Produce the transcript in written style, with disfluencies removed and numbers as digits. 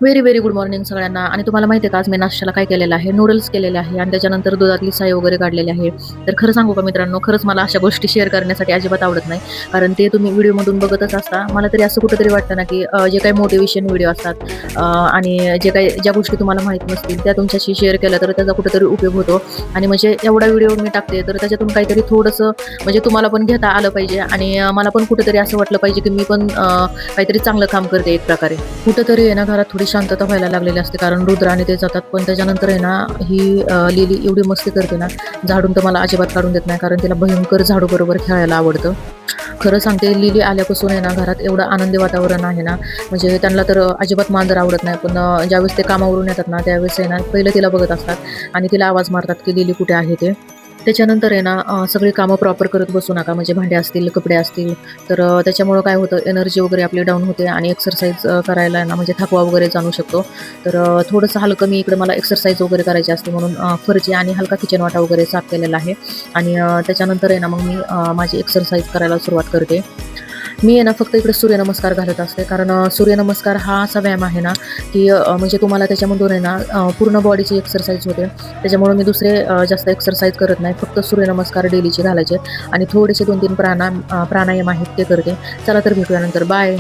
Very, very good morning सगळ्यांना. आणि तुम्हाला माहिती आहे का, आज मी नाश्त्याला काय केलेलं आहे? नूडल्स केलेले आहे आणि त्याच्यानंतर दुधातली साय वगैरे काढलेली आहे. तर खरं सांगू का मित्रांनो, खरंच मला अशा गोष्टी शेअर करण्यासाठी अजिबात आवडत नाही. कारण ते तुम्ही व्हिडिओमधून बघतच असता. मला तरी असं कुठेतरी वाटतं ना, की जे काही मोटिव्हेशन व्हिडिओ असतात आणि ज्या गोष्टी तुम्हाला माहीत नसतील, त्या तुमच्याशी शेअर केल्या तर त्याचा कुठेतरी उपयोग होतो. आणि म्हणजे एवढा व्हिडिओ मी टाकते, तर त्याच्यातून काहीतरी थोडंसं म्हणजे तुम्हाला पण घेता आलं पाहिजे आणि मला पण कुठेतरी असं वाटलं पाहिजे, की मी पण काहीतरी चांगलं काम करते एक प्रकारे. कुठेतरी आहे ना घरात थोडी शांतता व्हायला लागलेली असते, कारण रुद्र आणि ते जातात. पण त्याच्यानंतर आहे ना ही लिली एवढी मस्ती करते ना, झाडून तर मला अजिबात काढून देत नाही, कारण तिला भयंकर झाडू बरोबर खेळायला आवडतं. खरं सांगते, लिली आल्यापासून आहे ना घरात एवढं आनंदी वातावरण आहे ना, म्हणजे त्यांना तर अजिबात मांजर आवडत नाही. पण ज्यावेळेस ते कामावरून येतात ना, त्यावेळेस आहे ना पहिलं तिला बघत असतात आणि तिला आवाज मारतात, की लिली कुठे आहे ते. त्याच्यानंतर आहे ना सगळी कामं प्रॉपर करत बसू नका. म्हणजे भांडे असतील, कपडे असतील, तर त्याच्यामुळं काय होतं, एनर्जी वगैरे आपली डाऊन होते आणि एक्सरसाइज करायला आहे ना म्हणजे थकवा वगैरे जाणवू शकतो. तर थोडंसं हलकं मी इकडे मला एक्सरसाइज वगैरे करायची असते, म्हणून फरची आणि हलका किचन वाटा वगैरे साफ केलेला आहे. आणि त्याच्यानंतर आहे ना मग मी माझी एक्सरसाइज करायला सुरुवात करते. मी आहे ना फक्त इकडे सूर्यनमस्कार घालत असते, कारण सूर्यनमस्कार हा असा व्यायाम आहे ना, की म्हणजे तुम्हाला त्याच्यामधून आहे ना पूर्ण बॉडीची एक्सरसाइज होते. त्याच्यामुळे मी दुसरे जास्त एक्सरसाइज करत नाही. फक्त सूर्यनमस्कार डेलीचे घालायचे आणि थोडेसे 2-3 प्राणायाम आहेत ते करते. चला तर भेटूया नंतर. बाय.